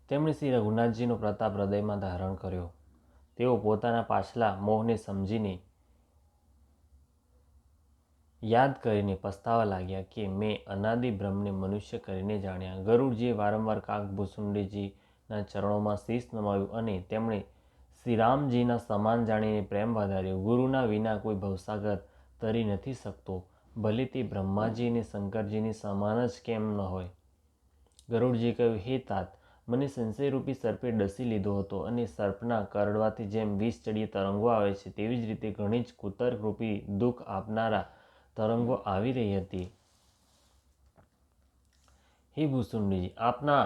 તેમણે શ્રી રઘુનાથજીનો પ્રતાપ હૃદયમાં ધારણ કર્યો. તેઓ પોતાના પાછલા મોહને સમજીને યાદ કરીને પસ્તાવા લાગ્યા કે મેં અનાદિ બ્રહ્મને મનુષ્ય કરીને જાણ્યા. ગરુડજીએ વારંવાર કાગભૂષુંડીજીના ચરણોમાં શીશ નમાવ્યું અને તેમણે શ્રીરામજીના સમાન જાણીને પ્રેમ વધાર્યો. ગુરુના વિના કોઈ ભવસાગર તરી નથી શકતો, ભલે તે બ્રહ્માજી અને શંકરજીની સમાન જ કેમ ન હોય. ગરુડજીએ કહ્યું, હે તાત, મને સંશયરૂપી સર્પે ડસી લીધો હતો અને સર્પના કરડવાથી જેમ વિષચડીય તરંગો આવે છે તેવી જ રીતે ઘણી જ કુતર્કરૂપી દુઃખ આપનારા તરંગો આવી રહી હતી. હે ભૂસુંડીજી, આપના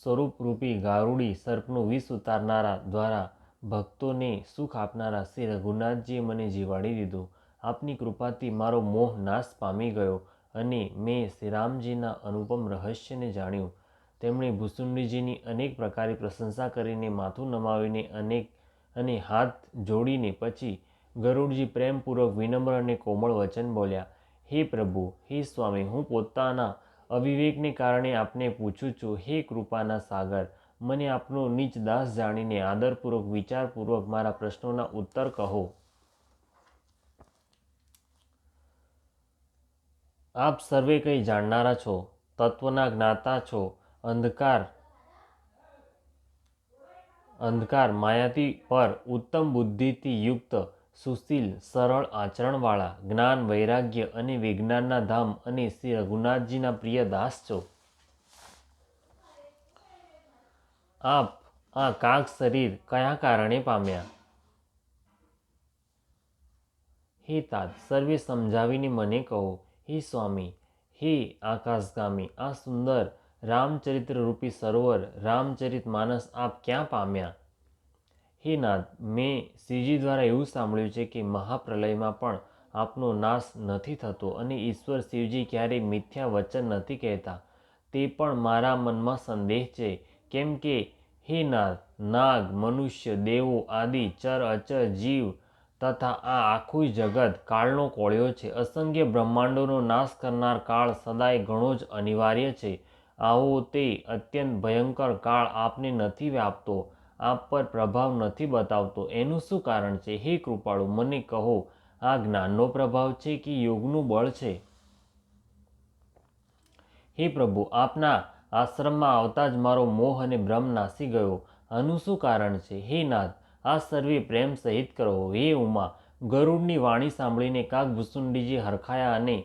સ્વરૂપરૂપી ગારુડી સર્પનું વિષ ઉતારનારા દ્વારા ભક્તોને સુખ આપનારા શ્રી રઘુનાથજીએ મને જીવાડી દીધું. આપની કૃપાથી મારો મોહ નાશ પામી ગયો અને મેં શ્રીરામજીના અનુપમ રહસ્યને જાણ્યું. તેમણે ભૂસુંડીજીની અનેક પ્રકારે પ્રશંસા કરીને, માથું નમાવીને અને હાથ જોડીને પછી ગરુડજી પ્રેમપૂર્વક વિનમ્ર અને કોમળ વચન બોલ્યા. હે પ્રભુ, હે સ્વામી, હું પોતાના અવિવેકને કારણે આપને પૂછું છું. હે કૃપાના સાગર, મને આપનો નીચ દાસ જાણીને આદરપૂર્વક વિચારપૂર્વક મારા પ્રશ્નોના ઉત્તર કહો. આપ સર્વે કંઈ જાણનારા છો, તત્વના જ્ઞાતા છો, અંધકાર માયાથી પર, ઉત્તમ બુદ્ધિથી યુક્ત, સુશીલ, સરળ આચરણવાળા, જ્ઞાન, વૈરાગ્ય અને વિજ્ઞાનના ધામ અને શ્રી રઘુનાથજીના પ્રિય દાસ છો. આપ આ કાગ શરીર કયા કારણે પામ્યા? હે તાત, સર્વે સમજાવીને મને કહો. હે સ્વામી, હે આકાશગામી, આ સુંદર રામચરિત્રરૂપી સરોવર રામચરિત માનસ આપ ક્યાં પામ્યા? હે નાથ, મેં શ્રીજી દ્વારા એવું સાંભળ્યું છે કે મહાપ્રલયમાં પણ આપનો નાશ નથી થતો અને ઈશ્વર શિવજી ક્યારેય મિથ્યા વચન નથી કહેતા. તે પણ મારા મનમાં સંદેહ છે. કેમ કે હે નાથ, નાગ, મનુષ્ય, દેવો આદિ ચર અચર જીવ તથા આ આખું જગત કાળનો કોળિયો છે. અસંખ્ય બ્રહ્માંડોનો નાશ કરનાર કાળ સદાય ઘણો જ અનિવાર્ય છે. આવો તે અત્યંત ભયંકર કાળ આપને નથી વ્યાપતો, આપ પર પ્રભાવ નથી બતાવતો. એનું શું કારણ છે? હે કૃપાળુ, મને કહો. આ જ્ઞાનનો પ્રભાવ છે કે યોગનું બળ છે? હે પ્રભુ, આપના આશ્રમમાં આવતા જ મારો મોહ અને ભ્રમ નાસી ગયો. આનું શું કારણ છે? હે નાથ, આ સર્વે પ્રેમ સહિત કરો. હે ઉમા, ગરુડની વાણી સાંભળીને કાગભૂષુંડીજી હરખાયા અને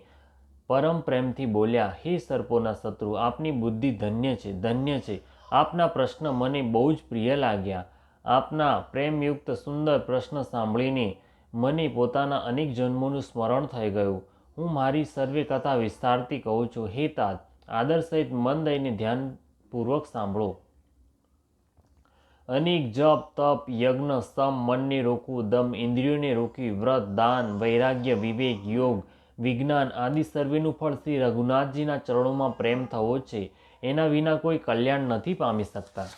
પરમ પ્રેમથી બોલ્યા. હે સર્પોના શત્રુ, આપની બુદ્ધિ ધન્ય છે, ધન્ય છે. આપના પ્રશ્ન મને બહુ જ પ્રિય લાગ્યા. આપના પ્રેમયુક્ત સુંદર પ્રશ્ન સાંભળીને મને પોતાના અનેક જન્મોનું સ્મરણ થઈ ગયું. હું મારી સર્વે કથા વિસ્તારથી કહું છું. હે તાત, આદર સહિત મન દઈને ધ્યાનપૂર્વક સાંભળો. અનેક જપ, તપ, યજ્ઞ, સમ, મનને રોકવું, દમ, ઇન્દ્રિયોને રોકવી, વ્રત, દાન, વૈરાગ્ય, વિવેક, યોગ, વિજ્ઞાન આદિ સર્વેનું ફળ શ્રી રઘુનાથજીના ચરણોમાં પ્રેમ થવો છે. એના વિના કોઈ કલ્યાણ નથી પામી શકતા.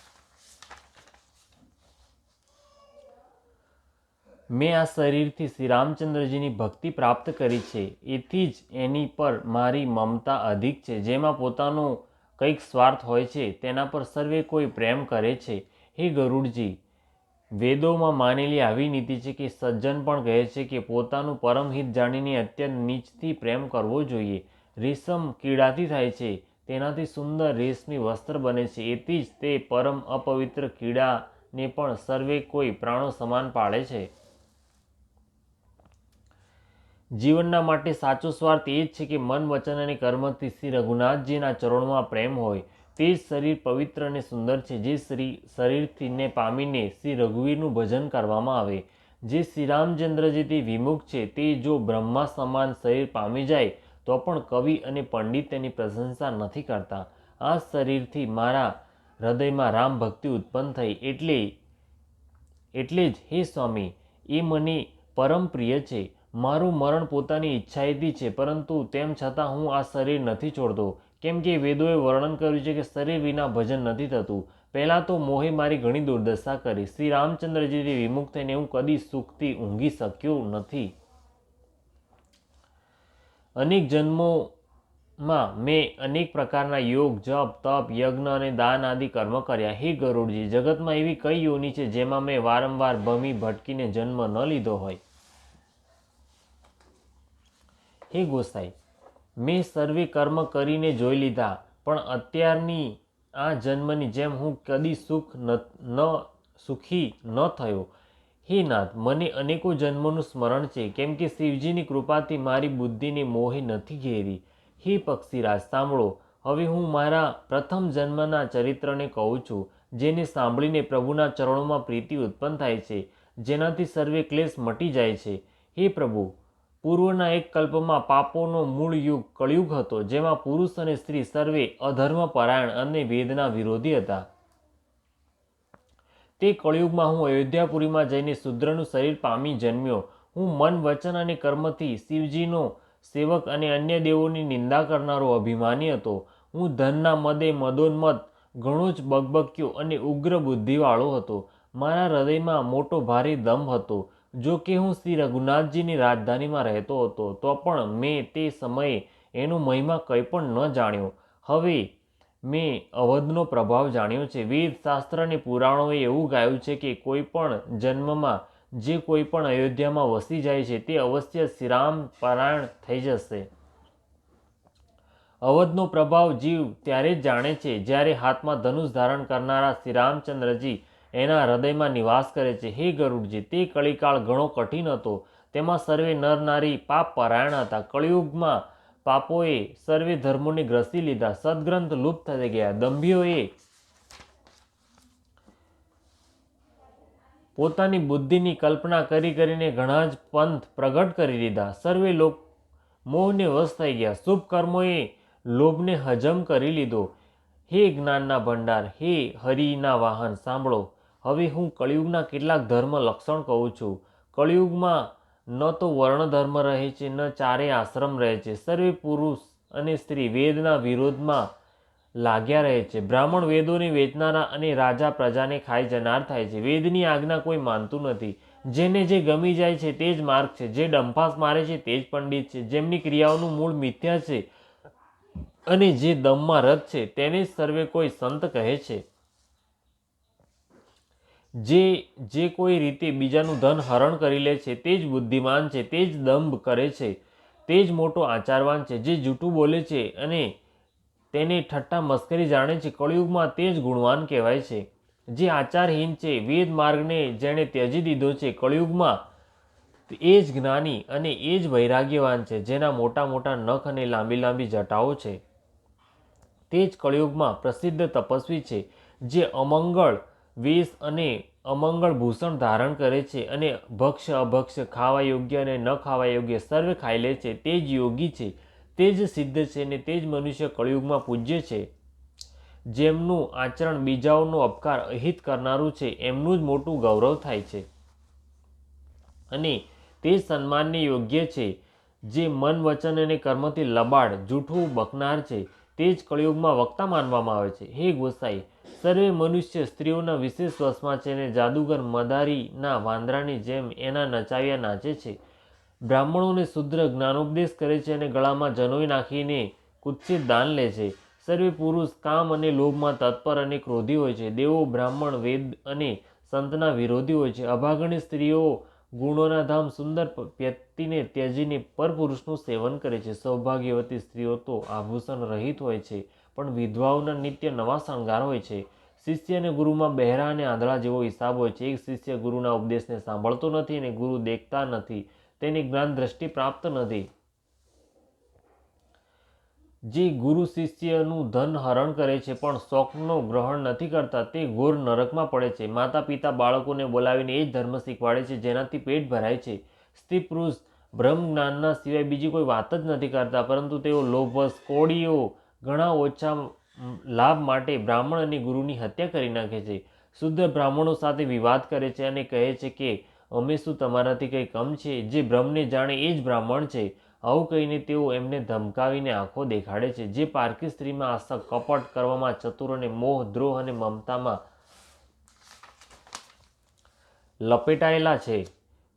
મેં આ શરીરથી શ્રી રામચંદ્રજીની ભક્તિ પ્રાપ્ત કરી છે. એથી જ એની પર મારી મમતા અધિક છે. જેમાં પોતાનો કંઈક સ્વાર્થ હોય છે તેના પર સર્વે કોઈ પ્રેમ કરે છે. હે ગરુડજી, વેદોમાં માનેલી આવી નીતિ છે કે સજ્જન પણ કહે છે કે પોતાનું પરમહિત જાણીને અત્યંત નીચથી પ્રેમ કરવો જોઈએ. રેશમ કીડાથી થાય છે, તેનાથી સુંદર રેશમી વસ્ત્ર બને છે. એથી જ તે પરમ અપવિત્ર કીડાને પણ સર્વે કોઈ પ્રાણો સમાન પાળે છે. જીવનના માટે સાચો સ્વાર્થ એ જ છે કે મન, વચન અને કર્મથી શ્રી રઘુનાથજીના ચરણોમાં પ્રેમ હોય. તે જ શરીર પવિત્ર અને સુંદર છે. જે શરીરને પામીને શ્રી રઘુવીરનું ભજન કરવામાં આવે. જે શ્રીરામચંદ્રજીથી વિમુખ છે તે જો બ્રહ્મા સમાન શરીર પામી જાય તો પણ કવિ અને પંડિત તેની પ્રશંસા નથી કરતા. આ શરીરથી મારા હૃદયમાં રામ ભક્તિ ઉત્પન્ન થઈ. એટલે જ હે સ્વામી, એ મને પરમ પ્રિય છે. મારું મરણ પોતાની ઈચ્છાએથી છે, પરંતુ તેમ છતાં હું આ શરીર નથી છોડતો. કેમ કે વેદોએ વર્ણન કર્યું છે કે શરીર વિના ભજન નથી થતું. પહેલાં તો મોહે મારી ઘણી દુર્દશા કરી. શ્રી રામચંદ્રજીથી વિમુખ થઈને હું કદી સુખથી ઊંઘી શક્યો નથી. અનેક જન્મો માં મેં અનેક પ્રકારના યોગ, જપ, તપ, યજ્ઞ અને દાન આદિ કર્મ કર્યા. હે ગરુડજી, જગતમાં એવી કઈ યોનિ છે જેમાં મેં વારંવાર ભમી ભટકીને જન્મ ન લીધો હોય? હે ગોસાઈ, મેં સર્વે કર્મ કરીને જોઈ લીધા, પણ અત્યારની આ જન્મની જેમ હું કદી સુખી ન થયો. હે નાથ, મને અનેકો જન્મોનું સ્મરણ છે, કેમ કે શિવજીની કૃપાથી મારી બુદ્ધિને મોહે નથી ઘેરી. હે પક્ષીરાજ, સાંભળો. હવે હું મારા પ્રથમ જન્મના ચરિત્રને કહું છું, જેને સાંભળીને પ્રભુના ચરણોમાં પ્રીતિ ઉત્પન્ન થાય છે, જેનાથી સર્વે ક્લેશ મટી જાય છે. હે પ્રભુ, પૂર્વના એક કલ્પમાં પાપોનો મૂળ યુગ કળિયુગ હતો, જેમાં પુરુષ અને સ્ત્રી સર્વે અધર્મપરાયણ અને વેદના વિરોધી હતા. તે કળિયુગમાં હું અયોધ્યાપુરીમાં જઈને શુદ્રનું શરીર પામી જન્મ્યો. હું મન, વચન અને કર્મથી શિવજીનો સેવક અને અન્ય દેવોની નિંદા કરનારો અભિમાની હતો. હું ધનના મદે મદોન્મત્ત, ઘણો જ બકબક્યો અને ઉગ્ર બુદ્ધિવાળો હતો. મારા હૃદયમાં મોટો ભારે દંભ હતો. જો કે હું શ્રી રઘુનાથજીની રાજધાનીમાં રહેતો હતો, તો પણ મેં તે સમયે એનો મહિમા કંઈ પણ ન જાણ્યો. હવે મેં અવધનો પ્રભાવ જાણ્યો છે. વેદ, શાસ્ત્ર અને પુરાણોએ એવું ગાયું છે કે કોઈ પણ જન્મમાં જે કોઈ પણ અયોધ્યામાં વસી જાય છે, તે અવશ્ય શ્રીરામ પરાયણ થઈ જશે. અવધનો પ્રભાવ જીવ ત્યારે જ જાણે છે જ્યારે હાથમાં ધનુષ ધારણ કરનારા શ્રી રામચંદ્રજી એના હૃદયમાં નિવાસ કરે છે. હે ગરુડજી, તે કળીકાળ ઘણો કઠિન હતો. તેમાં સર્વે નર નારી પાપ પરાયણ હતા. કળિયુગમાં પાપોએ સર્વે ધર્મોને ગ્રસી લીધા. સદગ્રંથ લુપ્ત થઈ ગયા. દંભીઓએ પોતાની બુદ્ધિની કલ્પના કરી કરીને ઘણા જ પંથ પ્રગટ કરી લીધા. સર્વે લોક મોહને વશ થઈ ગયા. શુભ કર્મોએ લોભને હજમ કરી લીધો. હે જ્ઞાનના ભંડાર, હે હરિના વાહન, સાંભળો. હવે હું કળિયુગના કેટલાક ધર્મ લક્ષણ કહું છું. કળિયુગમાં ન તો વર્ણ ધર્મ રહે છે, ન ચારે આશ્રમ રહે છે. સર્વે પુરુષ અને સ્ત્રી વેદના વિરોધમાં લાગ્યા રહે છે. બ્રાહ્મણ વેદોને વેચનારા અને રાજા પ્રજાને ખાઈ જનાર થાય છે. વેદની આજ્ઞા કોઈ માનતું નથી. જેને જે ગમી જાય છે તે જ માર્ગ છે. જે ડંફાસ મારે છે તે જ પંડિત છે. જેમની ક્રિયાઓનું મૂળ મિથ્યા છે અને જે દમમાં રત છે, તેને જ સર્વે કોઈ સંત કહે છે. જે કોઈ રીતે બીજાનું ધન હરણ કરી લે છે તે જ બુદ્ધિમાન છે. તે જ દંભ કરે છે તે જ મોટો આચારવાન છે. જે જૂઠું બોલે છે અને તેને ઠટ્ઠા મસ્કરી જાણે છે, કળિયુગમાં તે જ ગુણવાન કહેવાય છે. જે આચારહીન છે, વેદ માર્ગને જેણે ત્યજી દીધો છે, કળિયુગમાં એ જ જ્ઞાની અને એ જ વૈરાગ્યવાન છે. જેના મોટા મોટા નખ અને લાંબી લાંબી જટાઓ છે, તે જ કળિયુગમાં પ્રસિદ્ધ તપસ્વી છે. જે અમંગળ વેશ અને અમંગળ ભૂષણ ધારણ કરે છે અને ભક્ષ્ય અભક્ષ્ય, ખાવા યોગ્ય અને ન ખાવા યોગ્ય સર્વે ખાઈ લે છે, તે જ યોગી છે. તે જ સિદ્ધ છે અને તે જ મનુષ્ય કળિયુગમાં પૂજ્ય છે. જેમનું આચરણ બીજાઓનો અપકાર અહિત કરનારું છે, એમનું જ મોટું ગૌરવ થાય છે અને તે જ સન્માનને યોગ્ય છે. જે મન, વચન અને કર્મથી લબાડ, જૂઠું બકનાર છે, તે જ કળિયુગમાં વક્તા માનવામાં આવે છે. હે ગોસાઈ, સર્વે મનુષ્ય સ્ત્રીઓના વિશેષ વશમાં છે અને જાદુગર મદારીના વાંદરાની જેમ એના નચાવ્યા નાચે છે. બ્રાહ્મણોને શુદ્ર જ્ઞાનોપદેશ કરે છે અને ગળામાં જનોઈ નાખીને કુત્સિત દાન લે છે. સર્વે પુરુષ કામ અને લોભમાં તત્પર અને ક્રોધી હોય છે. દેવો, બ્રાહ્મણ, વેદ અને સંતના વિરોધી હોય છે. અભાગણી સ્ત્રીઓ ગુણોના ધામ સુંદર પતિને ત્યજીને પરપુરુષનું સેવન કરે છે. સૌભાગ્યવતી સ્ત્રીઓ તો આભૂષણ રહિત હોય છે, પણ વિધવાઓના નિત્ય નવા શણગાર હોય છે. શિષ્ય અને ગુરુમાં બહેરા અને આંધળા જેવો હિસાબ હોય છે. એક શિષ્ય ગુરુના ઉપદેશને સાંભળતો નથી અને ગુરુ દેખતા નથી, તેને જ્ઞાન દ્રષ્ટિ પ્રાપ્ત નથી. જે ગુરુ શિષ્યનું ધન હરણ કરે છે પણ શોકનું ગ્રહણ નથી કરતા, તે ઘોર નરકમાં પડે છે. માતા પિતા બાળકોને બોલાવીને એ જ ધર્મ શીખવાડે છે જેનાથી પેટ ભરાય છે. સ્ત્રી પુરુષ બ્રહ્મ જ્ઞાનના સિવાય બીજી કોઈ વાત જ નથી કરતા, પરંતુ તેઓ લોભવશ કોળીઓ ઘણા ઓછા લાભ માટે બ્રાહ્મણ અને ગુરુની હત્યા કરી નાખે છે. શુદ્ધ બ્રાહ્મણો સાથે વિવાદ કરે છે અને કહે છે કે અમે શું તમારાથી કંઈ કમ છે? જે બ્રહ્મને જાણે એ જ બ્રાહ્મણ છે. આવું કહીને તેઓ એમને ધમકાવીને આંખો દેખાડે છે. જે પારકી સ્ત્રીમાં આસક્ત, કપટ કરવામાં ચતુર અને મોહ, દ્રોહ અને મમતામાં લપેટાયેલા છે,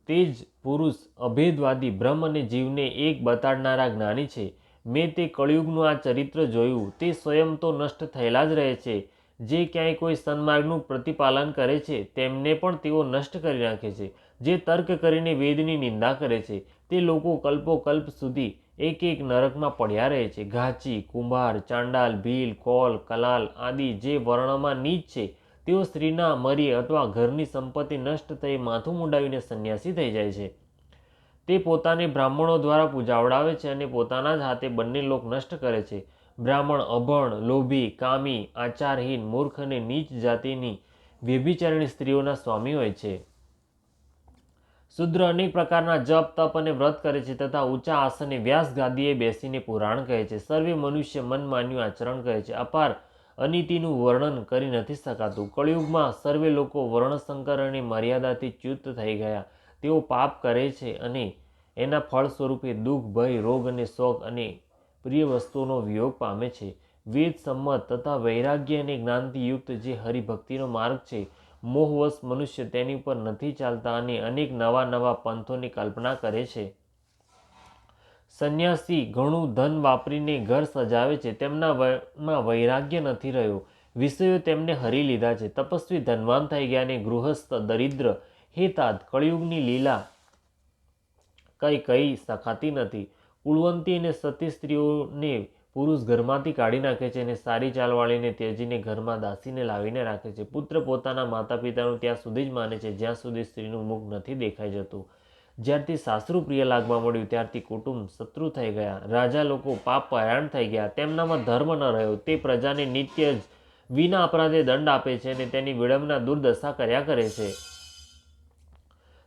તે જ પુરુષ અભેદવાદી બ્રહ્મ અને જીવને એક બતાડનારા જ્ઞાની છે. મેં તે કળિયુગનું આ ચરિત્ર જોયું. તે સ્વયં તો નષ્ટ થયેલા જ રહે છે. જે ક્યાંય કોઈ સન્માર્ગનું પ્રતિપાલન કરે છે તેમને પણ તેઓ નષ્ટ કરી નાખે છે. જે તર્ક કરીને વેદની નિંદા કરે છે તે લોકો કલ્પોકલ્પ સુધી એક એક નરકમાં પડ્યા રહે છે. ઘાચી, કુંભાર, ચાંડાલ, ભીલ, કોલ, કલાલ આદિ જે વર્ણમાં નીચ છે તેઓ સ્ત્રીના મરી અથવા ઘરની સંપત્તિ નષ્ટ થઈ માથું મુંડાવીને સંન્યાસી થઈ જાય છે. તે પોતાને બ્રાહ્મણો દ્વારા પૂજાવડાવે છે અને પોતાના જ હાથે બંને લોક નષ્ટ કરે છે. બ્રાહ્મણ અભણ, લોભી, કામી, આચારહીન, મૂર્ખ અને નીચ જાતિની વ્યભિચારિણી સ્ત્રીઓના સ્વામી હોય છે. શુદ્ર અનેક પ્રકારના જપ, તપ અને વ્રત કરે છે તથા ઊંચા આસને વ્યાસ ગાદીએ બેસીને પુરાણ કહે છે. સર્વે મનુષ્ય મનમાન્યું આચરણ કરે છે. અપાર અનીતિનું વર્ણન કરી નથી શકાતું. કળિયુગમાં સર્વે લોકો વર્ણસંકર અને મર્યાદાથી ચ્યુત થઈ ગયા. તેઓ પાપ કરે છે અને એના ફળ સ્વરૂપે દુઃખ, ભય, રોગ અને શોક અને પ્રિય વસ્તુઓનો વિયોગ પામે છે. વેદ સંમત તથા વૈરાગ્ય અને જ્ઞાનથી યુક્ત જે હરિભક્તિનો માર્ગ છે, મોહવશ મનુષ્ય તેની ઉપર નથી ચાલતા અને અનેક નવા નવા પંથોની કલ્પના કરે છે. સંન્યાસી ઘણું ધન વાપરીને ઘર સજાવે છે. તેમનામાં વૈરાગ્ય નથી રહ્યો. વિષયો તેમને હરી લીધા છે. તપસ્વી ધનવાન થઈ ગયા અને ગૃહસ્થ દરિદ્ર. હે તાત, કળિયુગની લીલા કઈ સખાતી નથી. કુળવંતી અને સતી સ્ત્રીઓને પુરુષ ઘરમાંથી કાઢી નાખે છે અને સારી ચાલવાળીને ત્યજીને ઘરમાં દાસીને લાવીને રાખે છે. પુત્ર પોતાના માતા પિતાનું ત્યાં સુધી જ માને છે જ્યાં સુધી સ્ત્રીનું મુખ નથી દેખાઈ જતું. જ્યારથી સાસરું પ્રિય લાગવા મળ્યું ત્યારથી કુટુંબ શત્રુ થઈ ગયા. રાજા લોકો પાપ પરાયણ થઈ ગયા. તેમનામાં ધર્મ ન રહ્યો. તે પ્રજાને નિત્ય જ વિના અપરાધે દંડ આપે છે અને તેની વિડંબના દુર્દશા કર્યા કરે છે.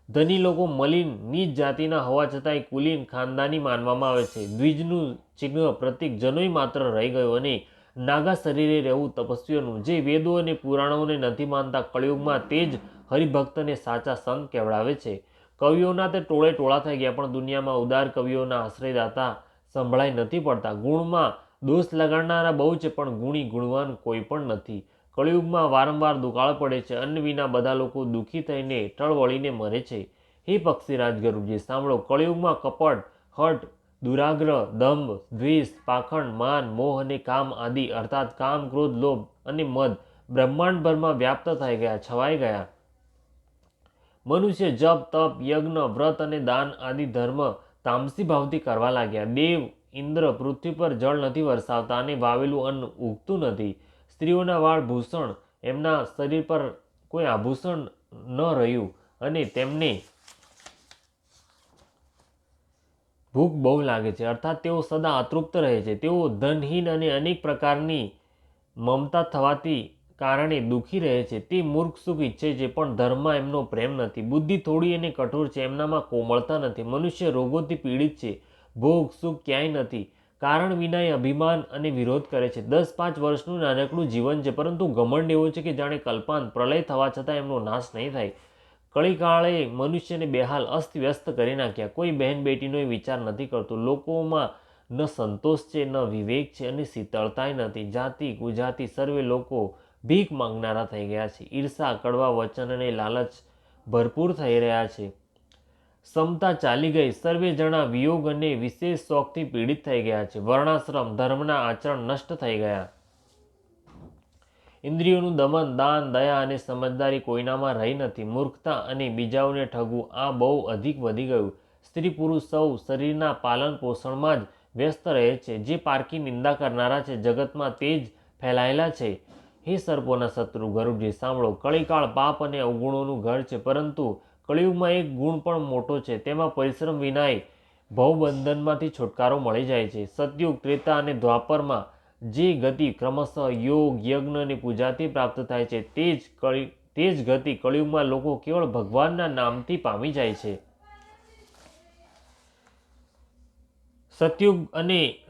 ધની લોકો મલિન નીચ જાતિના હોવા છતાંય કુલીન ખાનદાની માનવામાં આવે છે. દ્વિજનું ચિહ્ન પ્રતીક જનોય માત્ર રહી ગયું અને નાગા શરીરે રહેવું તપસ્વીઓનું. જે વેદો અને પુરાણોને નથી માનતા કળિયુગમાં તે જ હરિભક્તને સાચા સંત કહેવડાવે છે. કવિઓના તે ટોળે ટોળા થઈ ગયા પણ દુનિયામાં ઉદાર કવિઓના આશ્રયદાતા સંભળાઈ નથી પડતા. ગુણમાં દોષ લગાડનારા બહુ છે પણ ગુણી ગુણવાન કોઈ પણ નથી. કળિયુગમાં વારંવાર દુકાળ પડે છે. અન્ન વિના બધા લોકો દુઃખી થઈને ટળવળીને મરે છે. હે પક્ષીરાજ ગરુડજી, સાંભળો. કળિયુગમાં કપટ, હઠ, દુરાગ્રહ, દંભ, દ્વેષ, પાખંડ, માન, મોહ અને કામ આદિ અર્થાત કામ, ક્રોધ, લોભ અને મદ બ્રહ્માંડભરમાં વ્યાપ્ત થઈ ગયા, છવાઈ ગયા. મનુષ્ય જપ, તપ, યજ્ઞ, વ્રત અને દાન આદિ ધર્મ તામસી ભાવથી કરવા લાગ્યા. દેવ ઇન્દ્ર પૃથ્વી પર જળ નથી વરસાવતા અને વાવેલું અન્ન ઉગતું નથી. સ્ત્રીઓના વાળ ભૂષણ, એમના શરીર પર કોઈ આભૂષણ ન રહ્યું અને તેમને ભૂખ બહુ લાગે છે અર્થાત તેઓ સદા અતૃપ્ત રહે છે. તેઓ ધનહીન અને અનેક પ્રકારની મમતા થવાથી કારણે દુઃખી રહે છે. તે મૂર્ખ સુખ ઈચ્છે છે પણ ધર્મમાં એમનો પ્રેમ નથી. બુદ્ધિ થોડી અને કઠોર છે. એમનામાં કોમળતા નથી. મનુષ્ય રોગોથી પીડિત છે. ભોગ સુખ ક્યાંય નથી. કારણ વિનાય અભિમાન અને વિરોધ કરે છે. 10-5 વર્ષનું નાનકડું જીવન છે પરંતુ ઘમંડ એવો છે કે જાણે કલ્પાંત પ્રલય થવા છતાં એમનો નાશ નહીં થાય. કળીકાળે મનુષ્યને બેહાલ અસ્તવ્યસ્ત કરી નાખ્યા. કોઈ બહેન બેટીનો વિચાર નથી કરતું. લોકોમાં ન સંતોષ છે, ન વિવેક છે અને શીતળતાય નથી. જાતિ કુજાતિ સર્વે લોકો ભીખ માંગનારા થઈ ગયા છે. ઈર્ષા, કડવા વચન અને લાલચ ભરપૂર થઈ રહ્યા છે. સમતા ચાલી ગઈ. સર્વે જણા વિયોગ અને વિશેષ શોખથી પીડિત થઈ ગયા છે. વર્ણાશ્રમ ધર્મના આચરણ નષ્ટ થઈ ગયા. ઇન્દ્રિયોનું દમન, દાન, દયા અને સમજદારી કોઈનામાં રહી નથી. મૂર્ખતા અને બીજાઓને ઠગવું આ બહુ અધિક વધી ગયું. સ્ત્રી પુરુષ સૌ શરીરના પાલન પોષણમાં જ વ્યસ્ત રહે છે. જે પારકી નિંદા કરનારા છે જગતમાં તે જ ફેલાયેલા છે. હે સર્પોના શત્રુ ગરુડજી, સાંભળો. કળીકાળ પાપ અને અવગુણોનું ઘર છે પરંતુ કળિયુગમાં એક ગુણ પણ મોટો છે. તેમાં પરિશ્રમ વિનાય ભવબંધનમાંથી છુટકારો મળી જાય છે. સતયુગ, ત્રેતા અને દ્વાપરમાં જે ગતિ ક્રમશઃ યોગ, યજ્ઞ અને પૂજાથી પ્રાપ્ત થાય છે તે જ ગતિ કળિયુગમાં લોકો કેવળ ભગવાનના નામથી પામી જાય છે.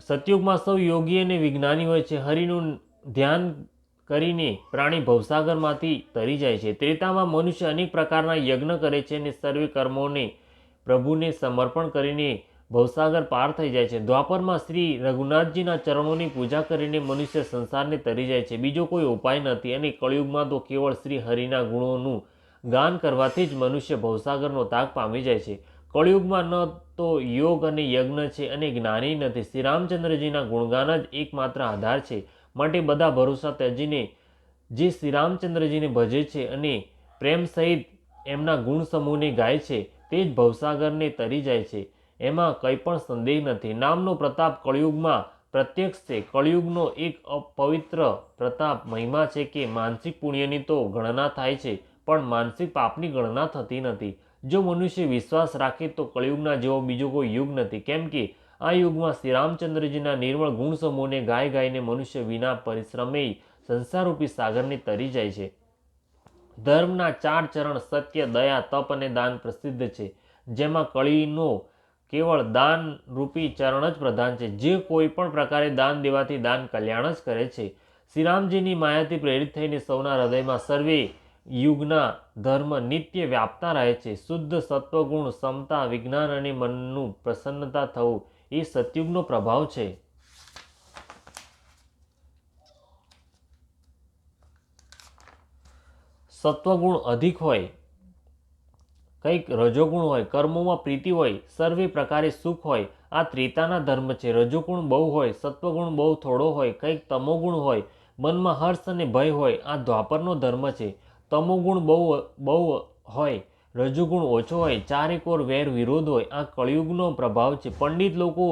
સતયુગમાં સૌ યોગી અને વિજ્ઞાની હોય છે. હરિનું ધ્યાન કરીને પ્રાણી ભવસાગરમાંથી તરી જાય છે. ત્રેતામાં મનુષ્ય અનેક પ્રકારના યજ્ઞ કરે છે અને સર્વે કર્મોને પ્રભુને સમર્પણ કરીને ભવસાગર પાર થઈ જાય છે. દ્વાપરમાં શ્રી રઘુનાથજીના ચરણોની પૂજા કરીને મનુષ્ય સંસારને તરી જાય છે. બીજો કોઈ ઉપાય નથી અને કળિયુગમાં તો કેવળ શ્રી હરિના ગુણોનું ગાન કરવાથી જ મનુષ્ય ભવસાગરનો તાગ પામી જાય છે. કળિયુગમાં ન તો યોગ અને યજ્ઞ છે અને જ્ઞાની નથી. શ્રી રામચંદ્રજીના ગુણગાન જ એકમાત્ર આધાર છે. માટે બધા ભરોસા ત્યજીને જે શ્રી રામચંદ્રજીને ભજે છે અને પ્રેમ સહિત એમના ગુણ સમૂહને ગાય છે તે જ ભવસાગરને તરી જાય છે. એમાં કંઈ પણ સંદેહ નથી. નામનો પ્રતાપ કળિયુગમાં પ્રત્યક્ષ છે. કળિયુગનો એક અપવિત્ર પ્રતાપ મહિમા છે કે માનસિક પુણ્યની તો ગણના થાય છે પણ માનસિક પાપની ગણના થતી નથી. જો મનુષ્ય વિશ્વાસ રાખે તો કળિયુગના જેવો બીજો કોઈ યુગ નથી. કેમ કે આ યુગમાં શ્રી રામચંદ્રજીના નિર્મળ ગુણ સમૂહને ગાય ગાઈને મનુષ્ય વિના પરિશ્રમે સંસારરૂપી સાગરને તરી જાય છે. ધર્મના 4 ચરણ સત્ય, દયા, તપ અને દાન પ્રસિદ્ધ છે. જેમાં કળીનો કેવળ દાન રૂપી ચરણ જ પ્રધાન છે. જે કોઈ પણ પ્રકારે દાન દેવાથી દાન કલ્યાણ જ કરે છે. શ્રીરામજીની માયાથી પ્રેરિત થઈને સૌના હૃદયમાં સર્વે યુગના ધર્મ નિત્ય વ્યાપતા રહે છે. શુદ્ધ સત્વગુણ, સમતા, વિજ્ઞાન અને મનનું પ્રસન્નતા થવું એ સતયુગનો પ્રભાવ છે. સત્વગુણ અધિક હોય, કંઈક રજોગુણ હોય, કર્મોમાં પ્રીતિ હોય, સર્વે પ્રકારે સુખ હોય, આ ત્રેતાના ધર્મ છે. રજોગુણ બહુ હોય, સત્વગુણ બહુ થોડો હોય, કંઈક તમોગુણ હોય, મનમાં હર્ષ અને ભય હોય, આ દ્વાપરનો ધર્મ છે. તમોગુણ બહુ હોય, રજોગુણ ઓછો હોય, ચારેકોર વેર વિરોધ હોય, આ કળિયુગનો પ્રભાવ છે. પંડિત લોકો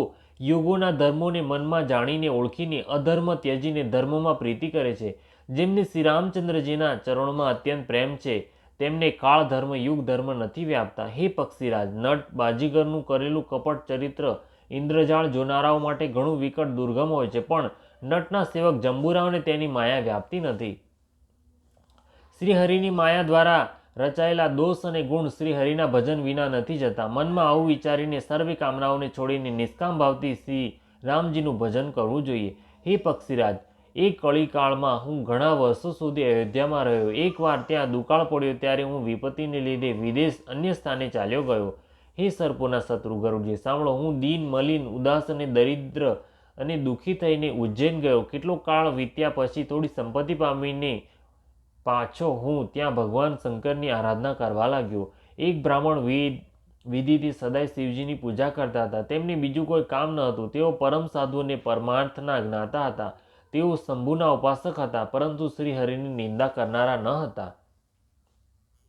યુગોના ધર્મોને મનમાં જાણીને ઓળખીને અધર્મ ત્યજીને ધર્મમાં પ્રીતિ કરે છે. જેમને શ્રી રામચંદ્રજીના ચરણોમાં અત્યંત પ્રેમ છે તેમને કાળ ધર્મ યુગ ધર્મ નથી વ્યાપતા. હે પક્ષીરાજ, નટ બાજીગરનું કરેલું કપટ ચરિત્ર ઇન્દ્રજાળ જોનારાઓ માટે ઘણું વિકટ દુર્ગમ હોય છે પણ નટના સેવક જંબુરાવને તેની માયા વ્યાપતી નથી. શ્રી હરિની માયા દ્વારા રચાયેલા દોષ અને ગુણ શ્રી હરિના ભજન વિના નથી જતા. મનમાં આવું વિચારીને સર્વે કામનાઓને છોડીને નિષ્કામ ભાવથી શ્રી રામજીનું ભજન કરવું જોઈએ. હે પક્ષીરાજ, એક કળીકાળમાં હું ઘણા વર્ષો સુધી અયોધ્યામાં રહ્યો. એકવાર ત્યાં દુકાળ પડ્યો ત્યારે હું વિપત્તિને લીધે વિદેશ અન્ય સ્થાને ચાલ્યો ગયો. હે સર્પોના શત્રુ ગરુડજી, સાંભળો. હું દીન, મલિન, ઉદાસ અને દરિદ્ર અને દુઃખી થઈને ઉજ્જૈન ગયો. કેટલો કાળ વીત્યા પછી થોડી સંપત્તિ પામીને પાછો હું ત્યાં ભગવાન શંકરની આરાધના કરવા લાગ્યો. એક બ્રાહ્મણ વિધિથી સદાય શિવજીની પૂજા કરતા હતા. તેમને બીજું કોઈ કામ ન હતું. તેઓ પરમ સાધુ અને પરમાર્થના જ્ઞાતા હતા. તેઓ શંભુના ઉપાસક હતા પરંતુ શ્રી હરિની નિંદા કરનારા ન હતા.